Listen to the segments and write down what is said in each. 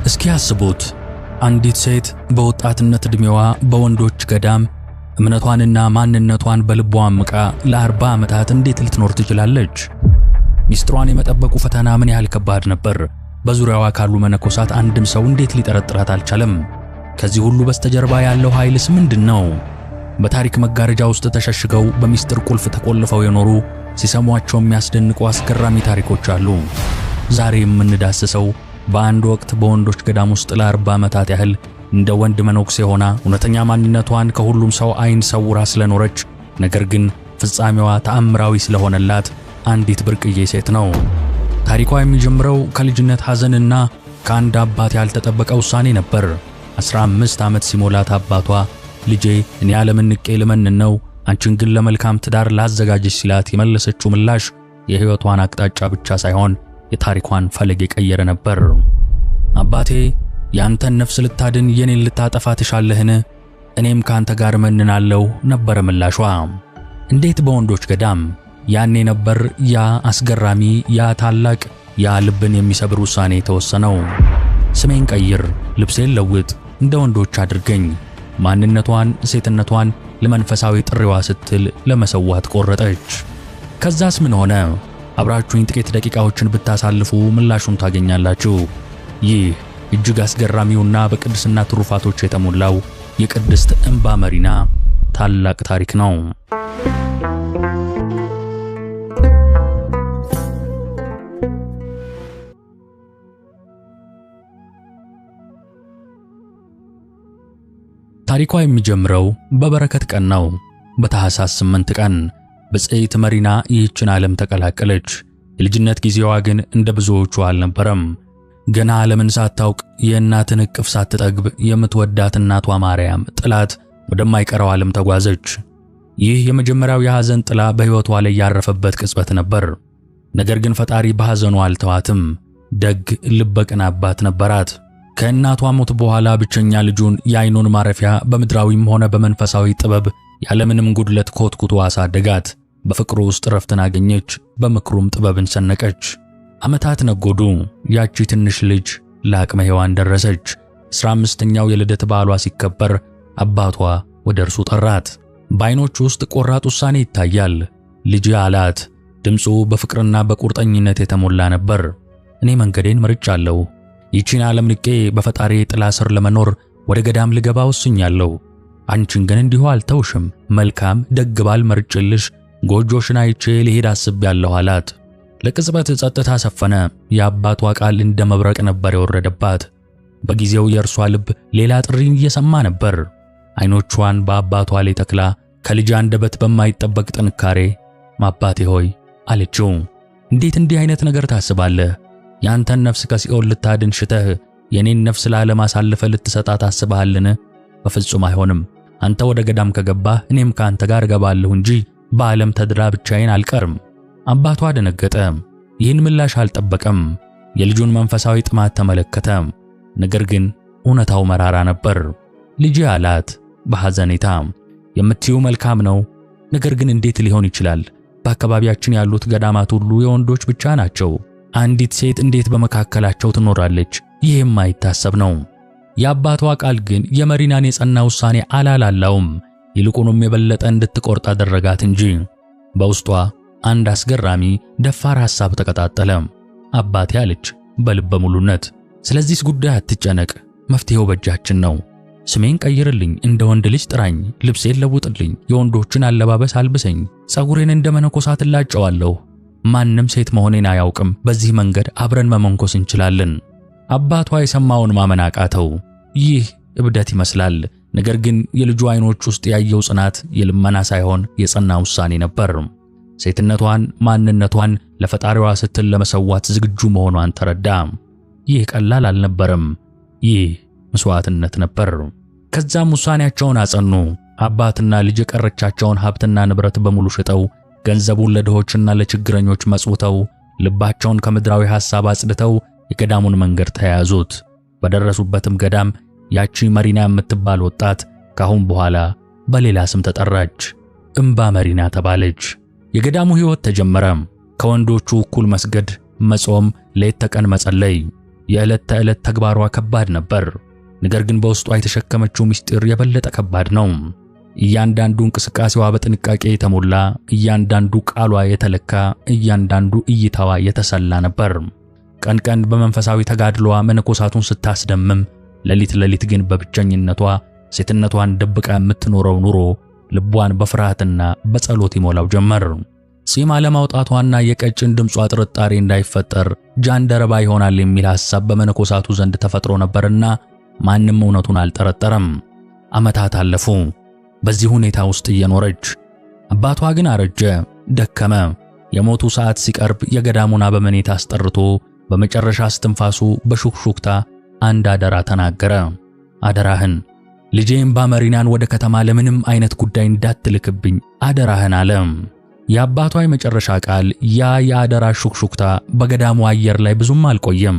እስኪ ያስቡት አንዲት ሴት በወጣትነት ዕድሜዋ በወንዶች ገዳም እምነቷንና ማንነቷን በልቧ አምቃ ለ40 ዓመታት እንዴት ልትኖር ትችላለች? ሚስጥሯን የመጠበቁ ፈተና ምን ያህል ከባድ ነበር? በዙሪያዋ ካሉ መነኮሳት አንድም ሰው እንዴት ሊጠረጥራት አልቻለም? ከዚህ ሁሉ በስተጀርባ ያለው ኃይልስ ምንድነው? በታሪክ መጋረጃ ውስጥ ተሸሽገው በሚስጥር ቁልፍ ተቆልፈው የኖሩ ሲሰሟቸው የሚያስደንቁ አስገራሚ ታሪኮች አሉ። ዛሬ የምንዳስሰው በአንድ ወቅት በወንዶች ገዳም ውስጥ ለ40 ዓመታት ያህል እንደ ወንድ መነኩሴ ሆና እውነተኛ ማንነቷን ከሁሉም ሰው አይን ሰውራ ስለኖረች ነገር ግን ፍጻሜዋ ተአምራዊ ስለሆነላት አንዲት ብርቅዬ ሴት ነው። ታሪኳ የሚጀምረው ከልጅነት ሐዘንና ከአንድ አባት ያልተጠበቀ ውሳኔ ነበር። 15 ዓመት ሲሞላት አባቷ ልጄ እኔ ዓለምን ንቄ ልመንን ነው፣ አንቺን ግን ለመልካም ትዳር ላዘጋጅሽ ሲላት የመለሰችው ምላሽ የሕይወቷን አቅጣጫ ብቻ ሳይሆን የታሪኳን ፈለግ የቀየረ ነበር። አባቴ ያንተን ነፍስ ልታድን የኔን ልታጠፋ ትሻለህን? እኔም ካንተ ጋር እመንናለሁ ነበር ምላሿ። እንዴት በወንዶች ገዳም? ያኔ ነበር ያ አስገራሚ፣ ያ ታላቅ፣ ያ ልብን የሚሰብር ውሳኔ የተወሰነው። ስሜን ቀይር፣ ልብሴን ለውጥ፣ እንደ ወንዶች አድርገኝ። ማንነቷን፣ ሴትነቷን ለመንፈሳዊ ጥሪዋ ስትል ለመሰዋት ቆረጠች። ከዛስ ምን ሆነ? አብራችሁኝ ጥቂት ደቂቃዎችን ብታሳልፉ ምላሹን ታገኛላችሁ። ይህ እጅግ አስገራሚውና በቅድስና ትሩፋቶች የተሞላው የቅድስት እምባ መሪና ታላቅ ታሪክ ነው። ታሪኳ የሚጀምረው በበረከት ቀን ነው። በታኅሳስ 8 ቀን ብጽዕት መሪና ይህችን ዓለም ተቀላቀለች። የልጅነት ጊዜዋ ግን እንደ ብዙዎቹ አልነበረም። ገና ዓለምን ሳታውቅ የእናትን እቅፍ ሳትጠግብ የምትወዳት እናቷ ማርያም ጥላት ወደማይቀረው ዓለም ተጓዘች። ይህ የመጀመሪያው የሐዘን ጥላ በሕይወቷ ላይ ያረፈበት ቅጽበት ነበር። ነገር ግን ፈጣሪ በሐዘኗ አልተዋትም። ደግ ልበቅን አባት ነበራት። ከእናቷ ሞት በኋላ ብቸኛ ልጁን የዓይኑን ማረፊያ በምድራዊም ሆነ በመንፈሳዊ ጥበብ ያለምንም ጉድለት ኮትኩቶ አሳደጋት። በፍቅሩ ውስጥ ረፍትን አገኘች፣ በምክሩም ጥበብን ሰነቀች። ዓመታት ነጎዱ። ያቺ ትንሽ ልጅ ለአቅመ ሔዋን ደረሰች። 15ኛው የልደት በዓሏ ሲከበር አባቷ ወደ እርሱ ጠራት። በዓይኖቹ ውስጥ ቆራጥ ውሳኔ ይታያል። ልጅ አላት። ድምፁ በፍቅርና በቁርጠኝነት የተሞላ ነበር። እኔ መንገዴን መርጫለሁ። ይቺን ዓለም ንቄ በፈጣሪ ጥላ ስር ለመኖር ወደ ገዳም ልገባ ወስኛለሁ። አንቺን ግን እንዲሁ አልተውሽም። መልካም ደግ ባል መርጬልሽ ጎጆሽን አይቼ ልሄድ አስቤያለሁ አላት። ለቅጽበት ጸጥታ ሰፈነ። የአባቷ ቃል እንደ መብረቅ ነበር የወረደባት። በጊዜው የእርሷ ልብ ሌላ ጥሪን እየሰማ ነበር። ዓይኖቿን በአባቷ ላይ ተክላ ከልጅ አንደበት በማይጠበቅ ጥንካሬ አባቴ ሆይ አለችው። እንዴት እንዲህ አይነት ነገር ታስባለህ? ያንተን ነፍስ ከሲኦል ልታድን ሽተህ የኔን ነፍስ ለዓለም አሳልፈህ ልትሰጣት አስበሃልን? በፍጹም አይሆንም። አንተ ወደ ገዳም ከገባህ እኔም ካንተ ጋር እገባለሁ እንጂ በዓለም ተድራ ብቻዬን አልቀርም። አባቷ ደነገጠ። ይህን ምላሽ አልጠበቀም። የልጁን መንፈሳዊ ጥማት ተመለከተ። ነገር ግን እውነታው መራራ ነበር። ልጄ አላት በሐዘኔታ፣ የምትይው መልካም ነው። ነገር ግን እንዴት ሊሆን ይችላል? በአካባቢያችን ያሉት ገዳማት ሁሉ የወንዶች ብቻ ናቸው። አንዲት ሴት እንዴት በመካከላቸው ትኖራለች? ይህ የማይታሰብ ነው። የአባቷ ቃል ግን የመሪናን የጸና ውሳኔ አላላላውም። ይልቁንም የበለጠ እንድትቆርጥ አደረጋት እንጂ። በውስጧ አንድ አስገራሚ ደፋር ሐሳብ ተቀጣጠለ። አባቴ አለች በልበ ሙሉነት፣ ስለዚህስ ጉዳይ አትጨነቅ፣ መፍትሄው በእጃችን ነው። ስሜን ቀይርልኝ፣ እንደ ወንድ ልጅ ጥራኝ፣ ልብሴን ለውጥልኝ፣ የወንዶችን አለባበስ አልብሰኝ፣ ጸጉሬን እንደ መነኮሳት እላጨዋለሁ። ማንም ሴት መሆኔን አያውቅም። በዚህ መንገድ አብረን መመንኮስ እንችላለን። አባቷ የሰማውን ማመን አቃተው። ይህ እብደት ይመስላል። ነገር ግን የልጁ ዓይኖች ውስጥ ያየው ጽናት የልመና ሳይሆን የጸና ውሳኔ ነበር። ሴትነቷን፣ ማንነቷን ለፈጣሪዋ ስትል ለመሰዋት ዝግጁ መሆኗን ተረዳ። ይህ ቀላል አልነበረም። ይህ መስዋዕትነት ነበር። ከዛም ውሳኔያቸውን አጸኑ። አባትና ልጅ የቀረቻቸውን ሀብትና ንብረት በሙሉ ሽጠው ገንዘቡን ለድሆችና ለችግረኞች መጽውተው ልባቸውን ከምድራዊ ሐሳብ አጽድተው የገዳሙን መንገድ ተያያዙት። በደረሱበትም ገዳም ያቺ መሪና የምትባል ወጣት ካሁን በኋላ በሌላ ስም ተጠራች። እምባ መሪና ተባለች። የገዳሙ ሕይወት ተጀመረ። ከወንዶቹ እኩል መስገድ፣ መጾም፣ ሌት ተቀን መጸለይ። የዕለት ተዕለት ተግባሯ ከባድ ነበር። ነገር ግን በውስጧ የተሸከመችው ምስጢር የበለጠ ከባድ ነው። እያንዳንዱ እንቅስቃሴዋ በጥንቃቄ የተሞላ፣ እያንዳንዱ ቃሏ የተለካ፣ እያንዳንዱ እይታዋ የተሰላ ነበር። ቀን ቀን በመንፈሳዊ ተጋድሎዋ መነኮሳቱን ስታስደምም፣ ሌሊት ግን በብቸኝነቷ ሴትነቷን ደብቃ የምትኖረው ኑሮ ልቧን በፍርሃትና በጸሎት ይሞላው ጀመር። ጺም አለማውጣቷና የቀጭን ድምጿ ጥርጣሬ እንዳይፈጠር ጃንደረባ ይሆናል የሚል ሐሳብ በመነኮሳቱ ዘንድ ተፈጥሮ ነበርና ማንም እውነቱን አልጠረጠረም። ዓመታት አለፉ በዚህ ሁኔታ ውስጥ እየኖረች። አባቷ ግን አረጀ፣ ደከመ። የሞቱ ሰዓት ሲቀርብ የገዳሙን አበምኔት አስጠርቶ በመጨረሻ እስትንፋሱ በሹክሹክታ አንድ አደራ ተናገረ። አደራህን ልጄ እምባ መሪናን ወደ ከተማ ለምንም አይነት ጉዳይ እንዳትልክብኝ አደራህን አለ። የአባቷ የመጨረሻ ቃል ያ የአደራ ሹክሹክታ በገዳሙ አየር ላይ ብዙም አልቆየም።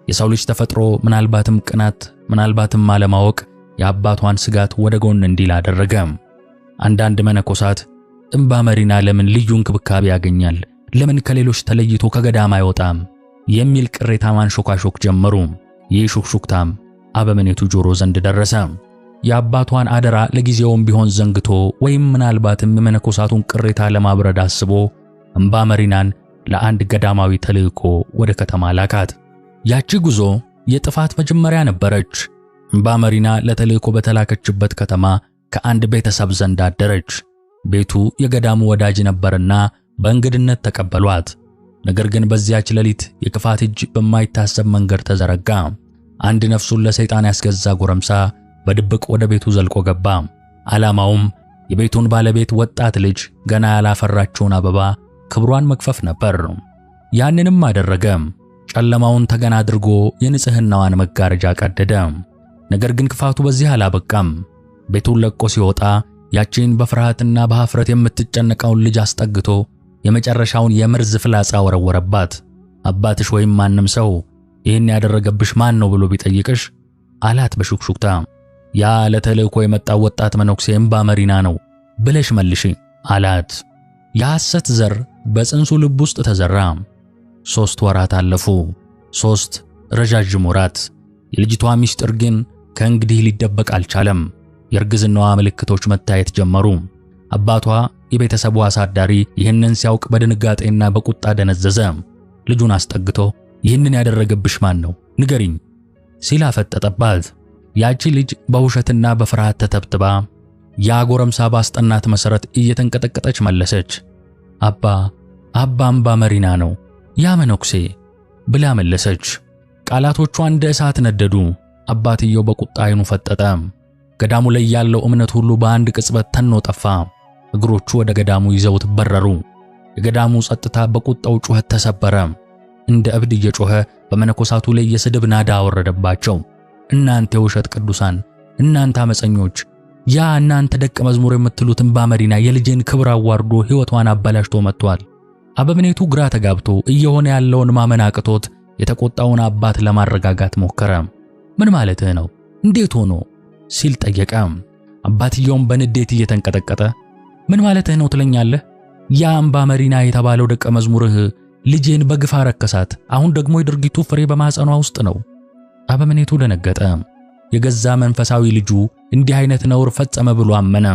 የሰው ልጅ ተፈጥሮ ምናልባትም ቅናት፣ ምናልባትም አለማወቅ የአባቷን ስጋት ወደ ጎን እንዲል አደረገ። አንዳንድ መነኮሳት እምባ መሪና ለምን ልዩ እንክብካቤ ያገኛል? ለምን ከሌሎች ተለይቶ ከገዳም አይወጣም? የሚል ቅሬታ ማንሾካሾክ ጀመሩ። ይህ ሹክሹክታም አበምኔቱ ጆሮ ዘንድ ደረሰ። የአባቷን አደራ ለጊዜውም ቢሆን ዘንግቶ ወይም ምናልባትም የመነኮሳቱን ቅሬታ ለማብረድ አስቦ እምባ መሪናን ለአንድ ገዳማዊ ተልእኮ ወደ ከተማ ላካት። ያቺ ጉዞ የጥፋት መጀመሪያ ነበረች። እምባ መሪና ለተልእኮ በተላከችበት ከተማ ከአንድ ቤተሰብ ዘንድ አደረች። ቤቱ የገዳሙ ወዳጅ ነበርና በእንግድነት ተቀበሏት። ነገር ግን በዚያች ሌሊት የክፋት እጅ በማይታሰብ መንገድ ተዘረጋ። አንድ ነፍሱን ለሰይጣን ያስገዛ ጎረምሳ በድብቅ ወደ ቤቱ ዘልቆ ገባ። ዓላማውም የቤቱን ባለቤት ወጣት ልጅ ገና ያላፈራችውን አበባ ክብሯን መክፈፍ ነበር። ያንንም አደረገ። ጨለማውን ተገን አድርጎ የንጽህናዋን መጋረጃ ቀደደ። ነገር ግን ክፋቱ በዚህ አላበቃም። ቤቱን ለቆ ሲወጣ ያቺን በፍርሃትና በኀፍረት የምትጨነቀውን ልጅ አስጠግቶ የመጨረሻውን የመርዝ ፍላጻ ወረወረባት። አባትሽ ወይም ማንም ሰው ይህን ያደረገብሽ ማን ነው ብሎ ቢጠይቅሽ አላት በሹክሹክታ ያ ለተልእኮ የመጣው ወጣት መነኩሴ እምባ መሪና ነው ብለሽ መልሺ አላት። የሐሰት ዘር በጽንሱ ልብ ውስጥ ተዘራ። 3 ወራት አለፉ። 3 ረዣዥም ወራት። የልጅቷ ምስጢር ግን ከእንግዲህ ሊደበቅ አልቻለም። የእርግዝናዋ ምልክቶች መታየት ጀመሩ። አባቷ የቤተሰቡ አሳዳሪ ይህንን ሲያውቅ በድንጋጤና በቁጣ ደነዘዘ። ልጁን አስጠግቶ ይህንን ያደረገብሽ ማን ነው ንገሪኝ ሲል አፈጠጠባት። ያቺ ልጅ በውሸትና በፍርሃት ተተብትባ ያ ጎረምሳ ባስጠናት መሰረት እየተንቀጠቀጠች መለሰች። አባ እምባ መሪና ነው ያ መነኩሴ ብላ መለሰች። ቃላቶቿ እንደ እሳት ነደዱ። አባትየው በቁጣ ዓይኑ ፈጠጠ። ገዳሙ ላይ ያለው እምነት ሁሉ በአንድ ቅጽበት ተኖ ጠፋ። እግሮቹ ወደ ገዳሙ ይዘውት በረሩ። የገዳሙ ጸጥታ በቁጣው ጩኸት ተሰበረ። እንደ እብድ እየጮኸ በመነኮሳቱ ላይ የስድብ ናዳ አወረደባቸው። እናንተ የውሸት ቅዱሳን፣ እናንተ አመፀኞች፣ ያ እናንተ ደቀ መዝሙር የምትሉት እምባ መሪና የልጄን ክብር አዋርዶ ሕይወቷን አበላሽቶ መጥቷል። አበምኔቱ ግራ ተጋብቶ እየሆነ ያለውን ማመን አቅቶት የተቆጣውን አባት ለማረጋጋት ሞከረ። ምን ማለትህ ነው? እንዴት ሆኖ ሲል ጠየቀ። አባትየውም በንዴት እየተንቀጠቀጠ ምን ማለትህ ነው ትለኛለህ? ያ እምባ መሪና የተባለው ደቀ መዝሙርህ ልጄን በግፍ አረከሳት። አሁን ደግሞ የድርጊቱ ፍሬ በማህፀኗ ውስጥ ነው። አበምኔቱ ደነገጠ። የገዛ መንፈሳዊ ልጁ እንዲህ አይነት ነውር ፈጸመ ብሎ አመነ።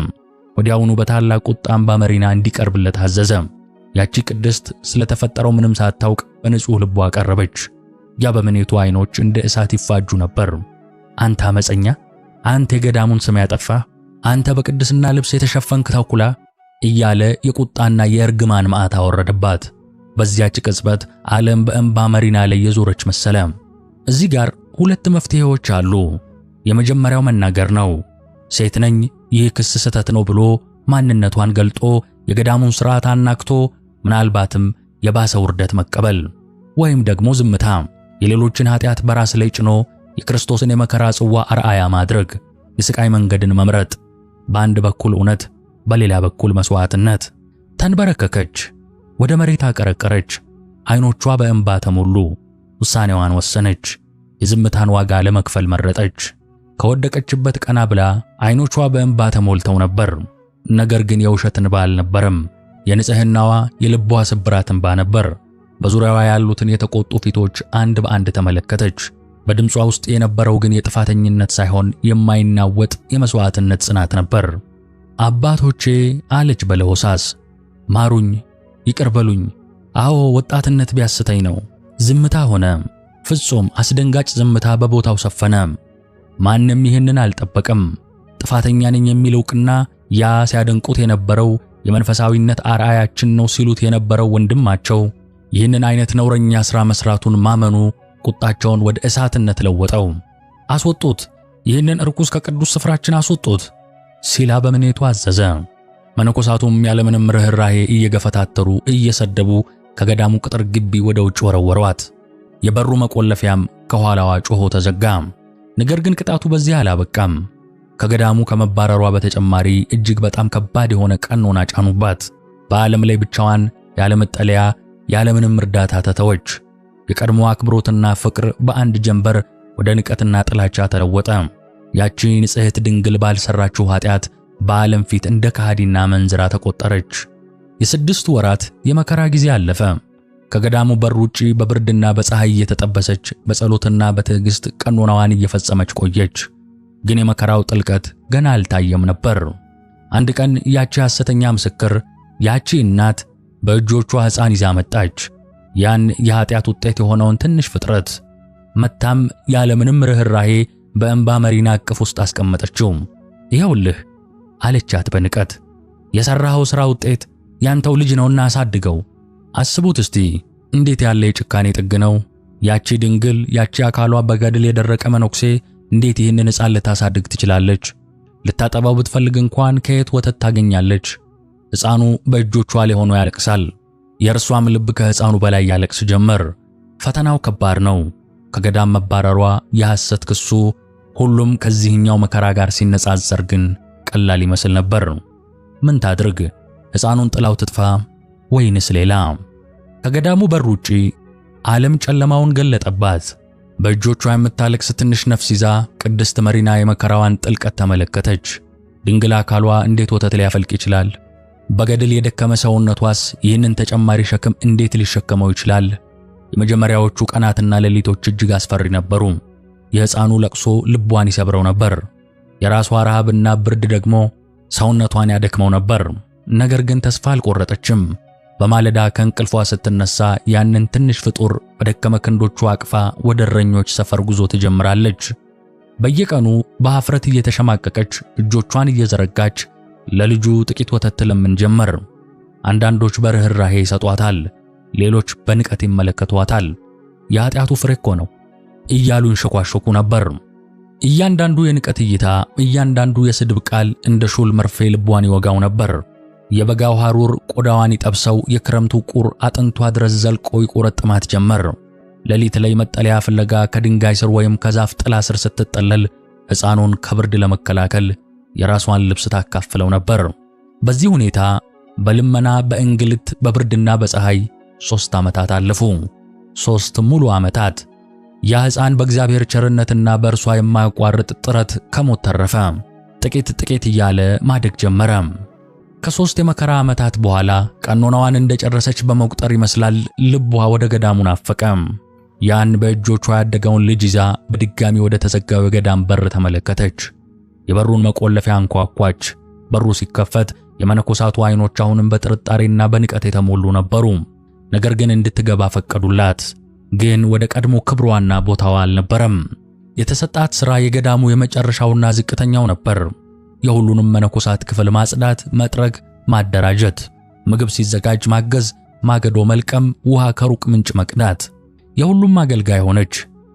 ወዲያውኑ በታላቅ ቁጣ እምባ መሪና እንዲቀርብለት አዘዘ። ያቺ ቅድስት ስለተፈጠረው ምንም ሳታውቅ በንጹህ ልቧ ቀረበች። የአበምኔቱ ዓይኖች እንደ እሳት ይፋጁ ነበር። አንተ አመፀኛ፣ አንተ የገዳሙን ስም ያጠፋህ፣ አንተ በቅድስና ልብስ የተሸፈንክ ተኩላ እያለ የቁጣና የእርግማን መዓት አወረደባት። በዚያች ቅጽበት ዓለም በእምባ መሪና ላይ የዞረች መሰለ። እዚህ ጋር 2 መፍትሄዎች አሉ። የመጀመሪያው መናገር ነው። ሴት ነኝ፣ ይህ ክስ ስህተት ነው ብሎ ማንነቷን ገልጦ የገዳሙን ሥርዓት አናክቶ ምናልባትም የባሰ ውርደት መቀበል፣ ወይም ደግሞ ዝምታ፣ የሌሎችን ኃጢአት በራስ ላይ ጭኖ የክርስቶስን የመከራ ጽዋ አርአያ ማድረግ፣ የስቃይ መንገድን መምረጥ። በአንድ በኩል እውነት፣ በሌላ በኩል መስዋዕትነት። ተንበረከከች፣ ወደ መሬት አቀረቀረች። ዓይኖቿ በእንባ ተሞሉ። ውሳኔዋን ወሰነች። የዝምታን ዋጋ ለመክፈል መረጠች። ከወደቀችበት ቀና ብላ ዓይኖቿ በእንባ ተሞልተው ነበር። ነገር ግን የውሸት እንባ አልነበረም። የንጽህናዋ የልቧ ስብራት እንባ ነበር። በዙሪያዋ ያሉትን የተቆጡ ፊቶች አንድ በአንድ ተመለከተች። በድምጿ ውስጥ የነበረው ግን የጥፋተኝነት ሳይሆን የማይናወጥ የመስዋዕትነት ጽናት ነበር። አባቶቼ አለች በለሆሳስ፣ ማሩኝ፣ ይቅር በሉኝ። አዎ ወጣትነት ቢያስተኝ ነው። ዝምታ ሆነ። ፍጹም አስደንጋጭ ዝምታ በቦታው ሰፈነ። ማንም ይህንን አልጠበቀም። ጥፋተኛ ነኝ የሚል ዕውቅና፣ ያ ሲያደንቁት የነበረው የመንፈሳዊነት አርአያችን ነው ሲሉት የነበረው ወንድማቸው ይህንን አይነት ነውረኛ ሥራ መስራቱን ማመኑ ቁጣቸውን ወደ እሳትነት ለወጠው። አስወጡት! ይህንን ርኩስ ከቅዱስ ስፍራችን አስወጡት! ሲላ በምኔቱ አዘዘ። መነኮሳቱም ያለምንም ርኅራኄ እየገፈታተሩ እየሰደቡ ከገዳሙ ቅጥር ግቢ ወደ ውጭ ወረወሯት። የበሩ መቆለፊያም ከኋላዋ ጮሆ ተዘጋ። ነገር ግን ቅጣቱ በዚህ አላበቃም። ከገዳሙ ከመባረሯ በተጨማሪ እጅግ በጣም ከባድ የሆነ ቀኖና ጫኑባት። በዓለም ላይ ብቻዋን ያለመጠለያ ያለምንም እርዳታ ተተወች። የቀድሞ አክብሮትና ፍቅር በአንድ ጀንበር ወደ ንቀትና ጥላቻ ተለወጠ። ያቺ ንጽሕት ድንግል ባልሰራችው ኃጢአት በዓለም ፊት እንደ ከሃዲና መንዝራ ተቆጠረች። የ6 ወራት የመከራ ጊዜ አለፈ። ከገዳሙ በር ውጪ በብርድና በፀሐይ እየተጠበሰች በጸሎትና በትዕግስት ቀኖናዋን እየፈጸመች ቆየች። ግን የመከራው ጥልቀት ገና አልታየም ነበር። አንድ ቀን ያቺ ሐሰተኛ ምስክር፣ ያቺ እናት በእጆቿ ሕፃን ይዛ መጣች። ያን የኃጢአት ውጤት የሆነውን ትንሽ ፍጥረት መታም ያለምንም ርኅራኄ በእንባ መሪና እቅፍ ውስጥ አስቀመጠችው። ይኸውልህ አለቻት በንቀት፣ የሠራኸው ሥራ ውጤት ያንተው ልጅ ነውና አሳድገው። አስቡት እስቲ እንዴት ያለ የጭካኔ ጥግ ነው! ያቺ ድንግል፣ ያቺ አካሏ በገድል የደረቀ መነኩሴ እንዴት ይህንን ሕፃን ልታሳድግ ትችላለች? ልታጠባው ብትፈልግ እንኳን ከየት ወተት ታገኛለች? ሕፃኑ በእጆቿ ላይ ሆኖ ያለቅሳል። የእርሷም ልብ ከሕፃኑ በላይ ያለቅስ ጀመር። ፈተናው ከባድ ነው። ከገዳም መባረሯ፣ የሐሰት ክሱ፣ ሁሉም ከዚህኛው መከራ ጋር ሲነጻጸር ግን ቀላል ይመስል ነበር። ምን ታድርግ? ሕፃኑን ጥላው ትጥፋ ወይንስ ሌላ? ከገዳሙ በር ውጪ ዓለም ጨለማውን ገለጠባት። በእጆቿ የምታለቅስ ትንሽ ነፍስ ይዛ ቅድስት መሪና የመከራዋን ጥልቀት ተመለከተች። ድንግል አካሏ እንዴት ወተት ሊያፈልቅ ይችላል? በገድል የደከመ ሰውነቷስ ይህንን ተጨማሪ ሸክም እንዴት ሊሸከመው ይችላል? የመጀመሪያዎቹ ቀናትና ሌሊቶች እጅግ አስፈሪ ነበሩ። የሕፃኑ ለቅሶ ልቧን ይሰብረው ነበር። የራሷ ረሃብና ብርድ ደግሞ ሰውነቷን ያደክመው ነበር። ነገር ግን ተስፋ አልቆረጠችም። በማለዳ ከእንቅልፏ ስትነሳ ያንን ትንሽ ፍጡር በደከመ ክንዶቿ አቅፋ ወደ እረኞች ሰፈር ጉዞ ትጀምራለች። በየቀኑ በኀፍረት እየተሸማቀቀች እጆቿን እየዘረጋች ለልጁ ጥቂት ወተት ትለምን ጀመር። አንዳንዶች በርኅራኄ ይሰጧታል፣ ሌሎች በንቀት ይመለከቷታል። የኃጢአቱ ፍሬ እኮ ነው እያሉ ይንሸኳሸኩ ነበር። እያንዳንዱ የንቀት እይታ፣ እያንዳንዱ የስድብ ቃል እንደ ሹል መርፌ ልቧን ይወጋው ነበር። የበጋው ሐሩር ቆዳዋን ይጠብሰው፣ የክረምቱ ቁር አጥንቷ ድረስ ዘልቆ ይቆረጥማት ጀመር። ሌሊት ላይ መጠለያ ፍለጋ ከድንጋይ ስር ወይም ከዛፍ ጥላ ስር ስትጠለል ሕፃኑን ከብርድ ለመከላከል የራሷን ልብስ ታካፍለው ነበር። በዚህ ሁኔታ በልመና በእንግልት በብርድና በፀሐይ 3 ዓመታት አለፉ። 3 ሙሉ ዓመታት። ያ ሕፃን በእግዚአብሔር ቸርነትና በእርሷ የማያቋርጥ ጥረት ከሞት ተረፈ። ጥቂት ጥቂት እያለ ማደግ ጀመረ። ከ3 የመከራ ዓመታት በኋላ ቀኖናዋን እንደጨረሰች በመቁጠር ይመስላል ልቧ ወደ ገዳሙ ናፈቀ። ያን በእጆቿ ያደገውን ልጅ ይዛ በድጋሚ ወደ ተዘጋው የገዳም በር ተመለከተች። የበሩን መቆለፊያ አንኳኳች። በሩ ሲከፈት የመነኮሳቱ ዓይኖች አሁንም በጥርጣሬና በንቀት የተሞሉ ነበሩ። ነገር ግን እንድትገባ ፈቀዱላት። ግን ወደ ቀድሞ ክብሯና ቦታዋ አልነበረም። የተሰጣት ሥራ የገዳሙ የመጨረሻውና ዝቅተኛው ነበር። የሁሉንም መነኮሳት ክፍል ማጽዳት፣ መጥረግ፣ ማደራጀት፣ ምግብ ሲዘጋጅ ማገዝ፣ ማገዶ መልቀም፣ ውሃ ከሩቅ ምንጭ መቅዳት። የሁሉም አገልጋይ ሆነች።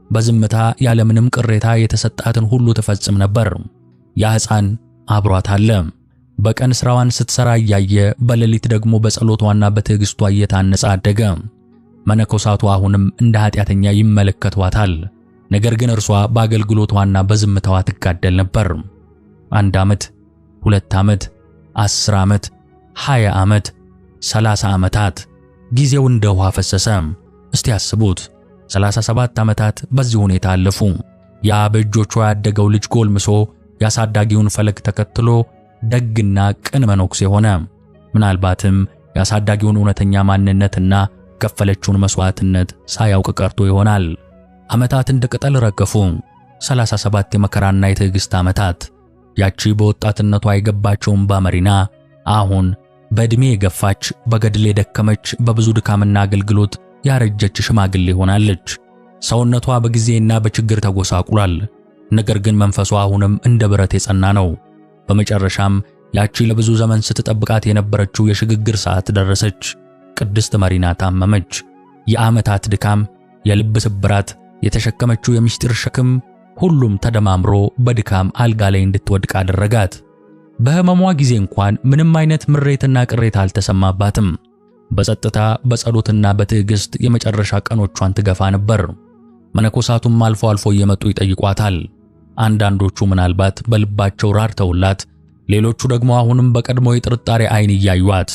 በዝምታ ያለምንም ቅሬታ የተሰጣትን ሁሉ ትፈጽም ነበር። ያ ሕፃን አብሯት አለ። በቀን ሥራዋን ስትሰራ እያየ በሌሊት ደግሞ በጸሎቷና በትዕግስቷ እየታነጸ አደገ። መነኮሳቱ አሁንም እንደ ኃጢአተኛ ይመለከቷታል። ነገር ግን እርሷ በአገልግሎቷና በዝምታዋ ትጋደል ነበር። 1 ዓመት፣ 2 ዓመት፣ 10 ዓመት፣ 20 ዓመት፣ 30 ዓመታት። ጊዜው እንደ ውሃ ፈሰሰ። እስቲ አስቡት፣ 37 ዓመታት በዚህ ሁኔታ አለፉ። ያ በእጆቿ ያደገው ልጅ ጎልምሶ ያሳዳጊውን ፈለግ ተከትሎ ደግና ቅን መነኩሴ ሆነ። ምናልባትም ያሳዳጊውን እውነተኛ ማንነትና ከፈለችውን መስዋዕትነት ሳያውቅ ቀርቶ ይሆናል። ዓመታት እንደ ቅጠል ረገፉ። 37 የመከራና የትዕግስት ዓመታት። ያቺ በወጣትነቷ የገባችው እምባ መሪና አሁን በዕድሜ የገፋች፣ በገድል የደከመች፣ በብዙ ድካምና አገልግሎት ያረጀች ሽማግሌ ሆናለች። ሰውነቷ በጊዜና በችግር ተጎሳቁሏል። ነገር ግን መንፈሷ አሁንም እንደ ብረት የጸና ነው። በመጨረሻም ያቺ ለብዙ ዘመን ስትጠብቃት የነበረችው የሽግግር ሰዓት ደረሰች። ቅድስት መሪና ታመመች። የዓመታት ድካም፣ የልብ ስብራት፣ የተሸከመችው የምስጢር ሸክም ሁሉም ተደማምሮ በድካም አልጋ ላይ እንድትወድቅ አደረጋት። በሕመሟ ጊዜ እንኳን ምንም አይነት ምሬትና ቅሬታ አልተሰማባትም። በጸጥታ በጸሎትና በትዕግስት የመጨረሻ ቀኖቿን ትገፋ ነበር። መነኮሳቱም አልፎ አልፎ እየመጡ ይጠይቋታል። አንዳንዶቹ ምናልባት በልባቸው ራርተውላት፣ ሌሎቹ ደግሞ አሁንም በቀድሞ የጥርጣሬ ዓይን እያዩአት።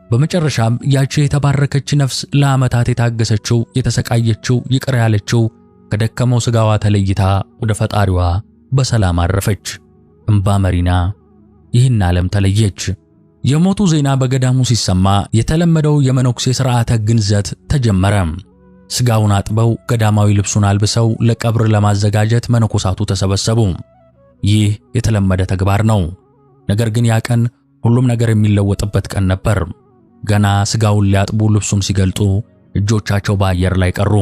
በመጨረሻም ያቺ የተባረከች ነፍስ ለዓመታት የታገሰችው፣ የተሰቃየችው፣ ይቅር ያለችው ከደከመው ሥጋዋ ተለይታ ወደ ፈጣሪዋ በሰላም አረፈች። እምባ መሪና ይህን ዓለም ተለየች። የሞቱ ዜና በገዳሙ ሲሰማ የተለመደው የመነኩሴ ሥርዓተ ግንዘት ተጀመረ። ሥጋውን አጥበው ገዳማዊ ልብሱን አልብሰው ለቀብር ለማዘጋጀት መነኮሳቱ ተሰበሰቡ። ይህ የተለመደ ተግባር ነው። ነገር ግን ያ ቀን ሁሉም ነገር የሚለወጥበት ቀን ነበር። ገና ሥጋውን ሊያጥቡ ልብሱን ሲገልጡ እጆቻቸው በአየር ላይ ቀሩ፣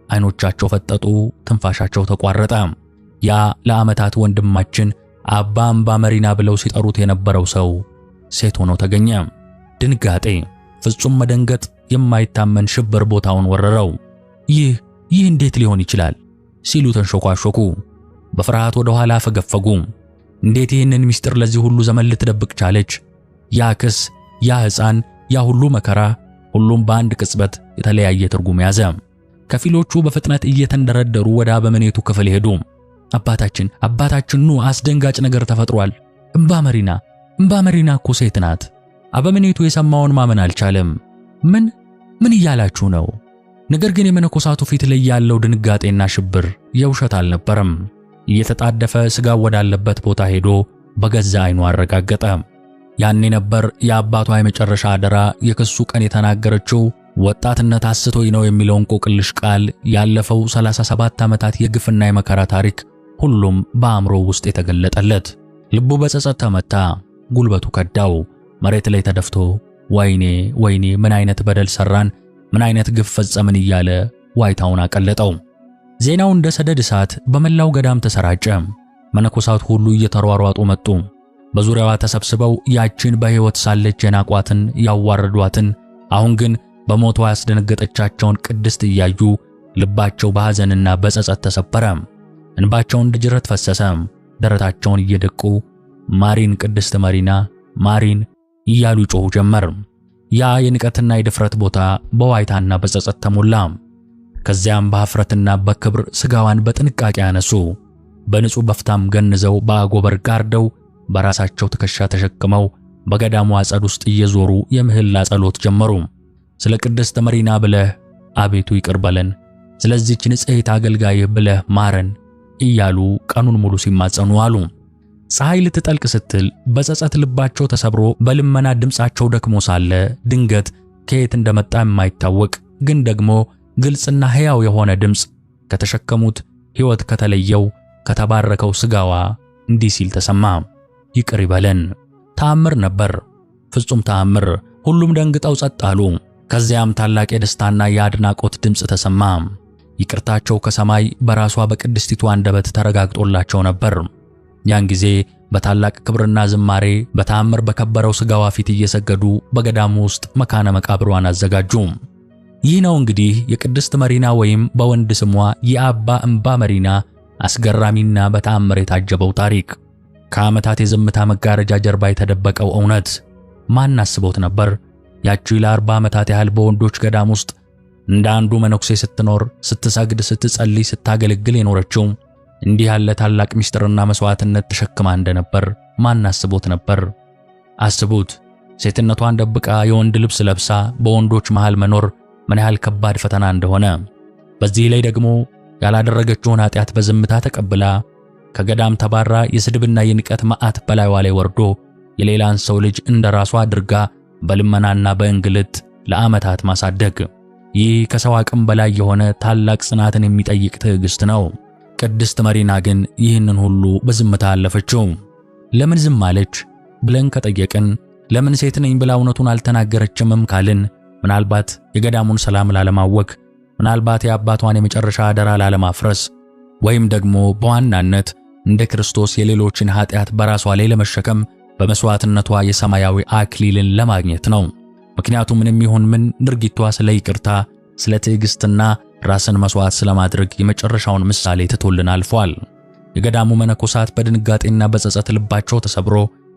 ዓይኖቻቸው ፈጠጡ፣ ትንፋሻቸው ተቋረጠ። ያ ለዓመታት ወንድማችን አባ እምባ መሪና ብለው ሲጠሩት የነበረው ሰው ሴት ሆኖ ተገኘ። ድንጋጤ፣ ፍጹም መደንገጥ፣ የማይታመን ሽብር ቦታውን ወረረው። ይህ እንዴት ሊሆን ይችላል ሲሉ ተንሾኳሾኩ። በፍርሃት ወደ ኋላ ፈገፈጉ። እንዴት ይህንን ምስጢር ለዚህ ሁሉ ዘመን ልትደብቅ ቻለች? ያ ክስ፣ ያ ሕፃን፣ ያ ሁሉ መከራ፣ ሁሉም በአንድ ቅጽበት የተለያየ ትርጉም ያዘ። ከፊሎቹ በፍጥነት እየተንደረደሩ ወደ አበምኔቱ ክፍል ሄዱ። አባታችን ኑ፣ አስደንጋጭ ነገር ተፈጥሯል። እምባ መሪና እኮ ሴት ናት። አበምኔቱ የሰማውን ማመን አልቻለም። ምን እያላችሁ ነው? ነገር ግን የመነኮሳቱ ፊት ላይ ያለው ድንጋጤና ሽብር የውሸት አልነበረም። እየተጣደፈ ሥጋው ወዳለበት ቦታ ሄዶ በገዛ ዓይኑ አረጋገጠ። ያኔ ነበር የአባቷ የመጨረሻ አደራ፣ የክሱ ቀን የተናገረችው ወጣትነት አስቶኝ ነው የሚለውን እንቆቅልሽ ቃል፣ ያለፈው 37 ዓመታት የግፍና የመከራ ታሪክ ሁሉም በአእምሮ ውስጥ የተገለጠለት። ልቡ በጸጸት ተመታ፣ ጉልበቱ ከዳው። መሬት ላይ ተደፍቶ ወይኔ ምን አይነት በደል ሰራን፣ ምን አይነት ግፍ ፈጸምን እያለ ዋይታውን አቀለጠው። ዜናው እንደ ሰደድ እሳት በመላው ገዳም ተሰራጨ። መነኮሳት ሁሉ እየተሯሯጡ መጡ። በዙሪያዋ ተሰብስበው ያችን በሕይወት ሳለች የናቋትን፣ ያዋረዷትን፣ አሁን ግን በሞቷ ያስደነገጠቻቸውን ቅድስት እያዩ ልባቸው በሐዘንና በጸጸት ተሰበረ። እንባቸው እንደ ጅረት ፈሰሰ። ደረታቸውን እየደቁ ማሪን፣ ቅድስት መሪና ማሪን እያሉ ጮኹ ጀመር። ያ የንቀትና የድፍረት ቦታ በዋይታና በጸጸት ተሞላ። ከዚያም በኀፍረትና በክብር ሥጋዋን በጥንቃቄ ያነሱ። በንጹሕ በፍታም ገንዘው በአጎበር ጋርደው በራሳቸው ትከሻ ተሸክመው በገዳሙ አጸድ ውስጥ እየዞሩ የምህላ ጸሎት ጀመሩ። ስለ ቅድስት መሪና ብለህ አቤቱ ይቅር በለን፣ ስለዚህች ንጽሕት አገልጋይህ ብለህ ማረን እያሉ ቀኑን ሙሉ ሲማጸኑ አሉ። ፀሐይ ልትጠልቅ ስትል በጸጸት ልባቸው ተሰብሮ በልመና ድምፃቸው ደክሞ ሳለ ድንገት ከየት እንደመጣ የማይታወቅ ግን ደግሞ ግልጽና ሕያው የሆነ ድምፅ ከተሸከሙት ሕይወት ከተለየው ከተባረከው ሥጋዋ እንዲህ ሲል ተሰማ። ይቅር ይበለን። ተአምር ነበር፣ ፍጹም ተአምር። ሁሉም ደንግጠው ጸጥ አሉ። ከዚያም ታላቅ የደስታና የአድናቆት ድምፅ ተሰማ። ይቅርታቸው ከሰማይ በራሷ በቅድስቲቱ አንደበት ተረጋግጦላቸው ነበር። ያን ጊዜ በታላቅ ክብርና ዝማሬ በተአምር በከበረው ሥጋዋ ፊት እየሰገዱ በገዳሙ ውስጥ መካነ መቃብሯን አዘጋጁ። ይህ ነው እንግዲህ የቅድስት መሪና ወይም በወንድ ስሟ የአባ እምባ መሪና አስገራሚና በተአምር የታጀበው ታሪክ። ከዓመታት የዝምታ መጋረጃ ጀርባ የተደበቀው እውነት ማን አስቦት ነበር? ያቺ ለ40 ዓመታት ያህል በወንዶች ገዳም ውስጥ እንደ አንዱ መነኩሴ ስትኖር፣ ስትሰግድ፣ ስትጸልይ፣ ስታገለግል የኖረችው እንዲህ ያለ ታላቅ ምስጢርና መስዋዕትነት ተሸክማ እንደነበር ማን አስቦት ነበር? አስቡት፣ ሴትነቷን ደብቃ የወንድ ልብስ ለብሳ በወንዶች መሃል መኖር ምን ያህል ከባድ ፈተና እንደሆነ። በዚህ ላይ ደግሞ ያላደረገችውን ኃጢአት በዝምታ ተቀብላ ከገዳም ተባራ የስድብና የንቀት መዓት በላይዋ ላይ ወርዶ የሌላን ሰው ልጅ እንደራሷ አድርጋ በልመናና በእንግልት ለዓመታት ማሳደግ። ይህ ከሰው አቅም በላይ የሆነ ታላቅ ጽናትን የሚጠይቅ ትዕግስት ነው። ቅድስት መሪና ግን ይህንን ሁሉ በዝምታ አለፈችው። ለምን ዝም አለች ብለን ከጠየቅን፣ ለምን ሴት ነኝ ብላ እውነቱን አልተናገረችምም ካልን፣ ምናልባት የገዳሙን ሰላም ላለማወክ፣ ምናልባት የአባቷን የመጨረሻ አደራ ላለማፍረስ፣ ወይም ደግሞ በዋናነት እንደ ክርስቶስ የሌሎችን ኃጢአት በራሷ ላይ ለመሸከም በመስዋዕትነቷ የሰማያዊ አክሊልን ለማግኘት ነው። ምክንያቱም ምንም ይሁን ምን ድርጊቷ ስለ ይቅርታ፣ ስለ ትዕግስትና ራስን መስዋዕት ስለማድረግ የመጨረሻውን ምሳሌ ትቶልን አልፏል። የገዳሙ መነኮሳት በድንጋጤና በጸጸት ልባቸው ተሰብሮ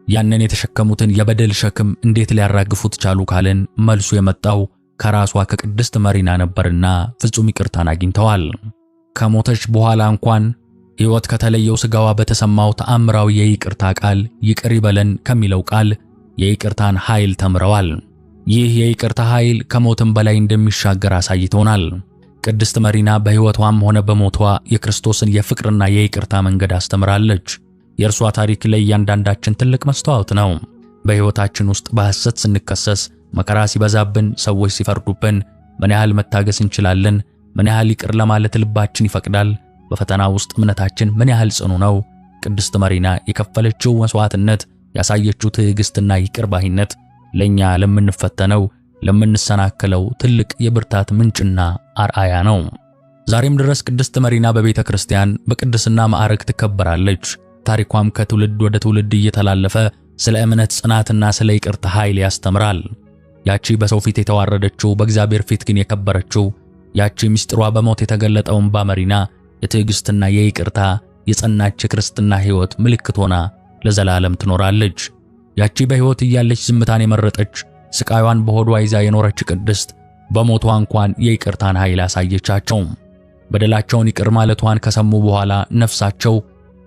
ያንን የተሸከሙትን የበደል ሸክም እንዴት ሊያራግፉት ቻሉ ካልን፣ መልሱ የመጣው ከራሷ ከቅድስት መሪና ነበርና ፍጹም ይቅርታን አግኝተዋል። ከሞተች በኋላ እንኳን ሕይወት ከተለየው ሥጋዋ በተሰማው ተአምራዊ የይቅርታ ቃል ይቅር ይበለን ከሚለው ቃል የይቅርታን ኃይል ተምረዋል። ይህ የይቅርታ ኃይል ከሞትም በላይ እንደሚሻገር አሳይቶናል። ቅድስት መሪና በሕይወቷም ሆነ በሞቷ የክርስቶስን የፍቅርና የይቅርታ መንገድ አስተምራለች። የእርሷ ታሪክ ለእያንዳንዳችን ትልቅ መስታወት ነው። በሕይወታችን ውስጥ በሐሰት ስንከሰስ፣ መከራ ሲበዛብን፣ ሰዎች ሲፈርዱብን ምን ያህል መታገስ እንችላለን? ምን ያህል ይቅር ለማለት ልባችን ይፈቅዳል? በፈተና ውስጥ እምነታችን ምን ያህል ጽኑ ነው? ቅድስት መሪና የከፈለችው መስዋዕትነት፣ ያሳየችው ትዕግስትና ይቅር ባይነት ለኛ ለምንፈተነው፣ ለምንሰናከለው ትልቅ የብርታት ምንጭና አርአያ ነው። ዛሬም ድረስ ቅድስት መሪና በቤተ ክርስቲያን በቅድስና ማዕረግ ትከበራለች። ታሪኳም ከትውልድ ወደ ትውልድ እየተላለፈ ስለ እምነት ጽናትና ስለ ይቅርታ ኃይል ያስተምራል። ያቺ በሰው ፊት የተዋረደችው በእግዚአብሔር ፊት ግን የከበረችው፣ ያቺ ምስጢሯ በሞት የተገለጠው እምባ መሪና የትዕግስትና የይቅርታ የጸናች ክርስትና ሕይወት ምልክት ሆና ለዘላለም ትኖራለች። ያቺ በሕይወት እያለች ዝምታን የመረጠች፣ ስቃዩን በሆዷ ይዛ የኖረች ቅድስት በሞቷ እንኳን የይቅርታን ኃይል አሳየቻቸው። በደላቸውን ይቅር ማለቷን ከሰሙ በኋላ ነፍሳቸው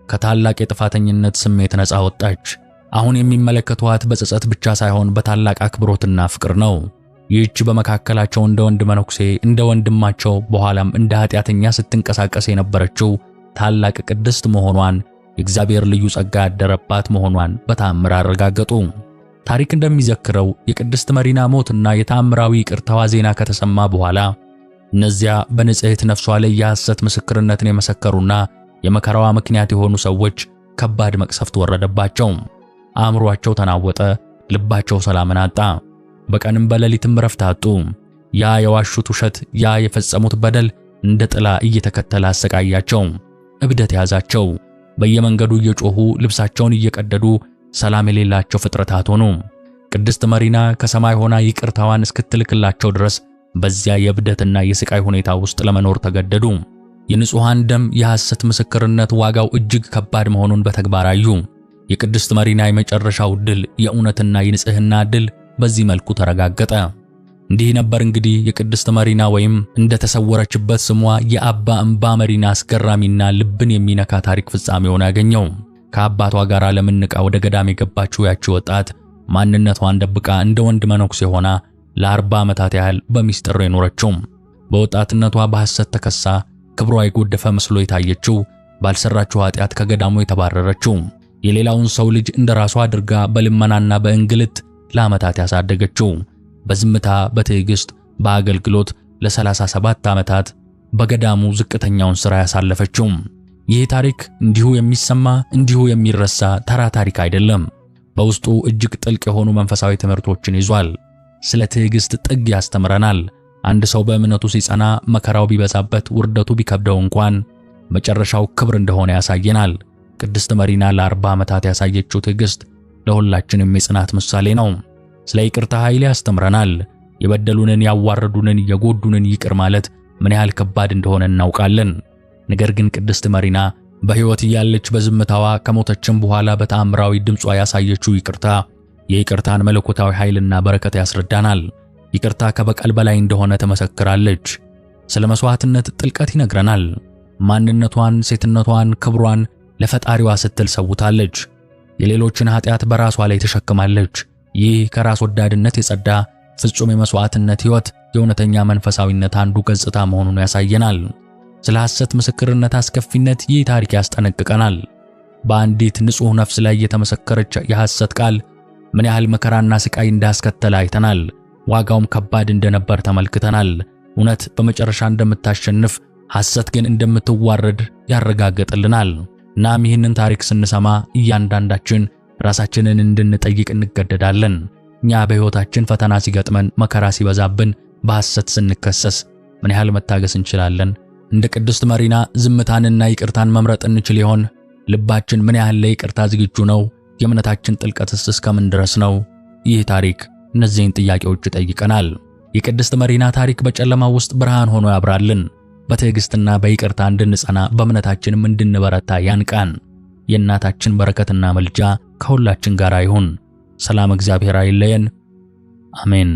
ከታላቅ የጥፋተኝነት ስሜት ነፃ ወጣች። አሁን የሚመለከቷት በጸጸት ብቻ ሳይሆን በታላቅ አክብሮትና ፍቅር ነው። ይህች በመካከላቸው እንደ ወንድ መነኩሴ፣ እንደ ወንድማቸው፣ በኋላም እንደ ኃጢአተኛ ስትንቀሳቀስ የነበረችው ታላቅ ቅድስት መሆኗን፣ የእግዚአብሔር ልዩ ጸጋ ያደረባት መሆኗን በተአምር አረጋገጡ። ታሪክ እንደሚዘክረው የቅድስት መሪና ሞትና የተአምራዊ ይቅርታዋ ዜና ከተሰማ በኋላ እነዚያ በንጽሕት ነፍሷ ላይ የሐሰት ምስክርነትን የመሰከሩና የመከራዋ ምክንያት የሆኑ ሰዎች ከባድ መቅሰፍት ወረደባቸው። አእምሮአቸው ተናወጠ፣ ልባቸው ሰላምን አጣ። በቀንም በሌሊትም ረፍት አጡ። ያ የዋሹት ውሸት፣ ያ የፈጸሙት በደል እንደ ጥላ እየተከተለ አሰቃያቸው። እብደት ያዛቸው። በየመንገዱ እየጮሁ ልብሳቸውን እየቀደዱ ሰላም የሌላቸው ፍጥረታት ሆኑ። ቅድስት መሪና ከሰማይ ሆና ይቅርታዋን እስክትልክላቸው ድረስ በዚያ የእብደትና የስቃይ ሁኔታ ውስጥ ለመኖር ተገደዱ። የንጹሃን ደም የሐሰት ምስክርነት ዋጋው እጅግ ከባድ መሆኑን በተግባር አዩ። የቅድስት መሪና የመጨረሻው ድል፣ የእውነትና የንጽህና ድል በዚህ መልኩ ተረጋገጠ። እንዲህ ነበር እንግዲህ የቅድስት መሪና ወይም እንደተሰወረችበት ስሟ የአባ እምባ መሪና አስገራሚና ልብን የሚነካ ታሪክ ፍጻሜውን ያገኘው። ከአባቷ ጋር ለምንቃ ወደ ገዳም የገባችው ያቺ ወጣት ማንነቷን ደብቃ እንደ ወንድ መነኩሴ ሆና ለ40 ዓመታት ያህል በሚስጥር የኖረችው፣ በወጣትነቷ በሐሰት ተከሳ ክብሯ የጎደፈ መስሎ የታየችው፣ ባልሰራችው ኃጢአት ከገዳሙ የተባረረችው፣ የሌላውን ሰው ልጅ እንደራሷ አድርጋ በልመናና በእንግልት ለዓመታት ያሳደገችው፣ በዝምታ በትዕግስት በአገልግሎት ለ37 ዓመታት በገዳሙ ዝቅተኛውን ሥራ ያሳለፈችው። ይህ ታሪክ እንዲሁ የሚሰማ እንዲሁ የሚረሳ ተራ ታሪክ አይደለም። በውስጡ እጅግ ጥልቅ የሆኑ መንፈሳዊ ትምህርቶችን ይዟል። ስለ ትዕግስት ጥግ ያስተምረናል። አንድ ሰው በእምነቱ ሲጸና መከራው ቢበዛበት፣ ውርደቱ ቢከብደው እንኳን መጨረሻው ክብር እንደሆነ ያሳየናል። ቅድስት መሪና ለ40 ዓመታት ያሳየችው ትዕግስት ለሁላችንም የጽናት ምሳሌ ነው። ስለ ይቅርታ ኃይል ያስተምረናል። የበደሉንን፣ ያዋረዱንን፣ የጎዱንን ይቅር ማለት ምን ያህል ከባድ እንደሆነ እናውቃለን። ነገር ግን ቅድስት መሪና በሕይወት እያለች በዝምታዋ ከሞተችም በኋላ በተአምራዊ ድምጿ ያሳየችው ይቅርታ የይቅርታን መለኮታዊ ኃይልና በረከት ያስረዳናል። ይቅርታ ከበቀል በላይ እንደሆነ ተመሰክራለች። ስለ መስዋዕትነት ጥልቀት ይነግረናል። ማንነቷን፣ ሴትነቷን፣ ክብሯን ለፈጣሪዋ ስትል ሰውታለች። የሌሎችን ኃጢአት በራሷ ላይ ተሸክማለች። ይህ ከራስ ወዳድነት የጸዳ ፍጹም የመስዋዕትነት ሕይወት የእውነተኛ መንፈሳዊነት አንዱ ገጽታ መሆኑን ያሳየናል። ስለ ሐሰት ምስክርነት አስከፊነት ይህ ታሪክ ያስጠነቅቀናል። በአንዲት ንጹሕ ነፍስ ላይ የተመሰከረች የሐሰት ቃል ምን ያህል መከራና ስቃይ እንዳስከተለ አይተናል። ዋጋውም ከባድ እንደነበር ተመልክተናል። እውነት በመጨረሻ እንደምታሸንፍ፣ ሐሰት ግን እንደምትዋረድ ያረጋግጥልናል። እናም ይህንን ታሪክ ስንሰማ እያንዳንዳችን ራሳችንን እንድንጠይቅ እንገደዳለን። እኛ በሕይወታችን ፈተና ሲገጥመን፣ መከራ ሲበዛብን፣ በሐሰት ስንከሰስ ምን ያህል መታገስ እንችላለን? እንደ ቅድስት መሪና ዝምታንና ይቅርታን መምረጥ እንችል ይሆን? ልባችን ምን ያህል ለይቅርታ ዝግጁ ነው? የእምነታችን ጥልቀትስ እስከምን ድረስ ነው? ይህ ታሪክ እነዚህን ጥያቄዎች ይጠይቀናል። የቅድስት መሪና ታሪክ በጨለማው ውስጥ ብርሃን ሆኖ ያብራልን። በትዕግስትና በይቅርታ እንድንጸና፣ በእምነታችንም እንድንበረታ ያንቃን። የእናታችን በረከትና መልጃ ከሁላችን ጋር ይሁን። ሰላም እግዚአብሔር አይለየን። አሜን።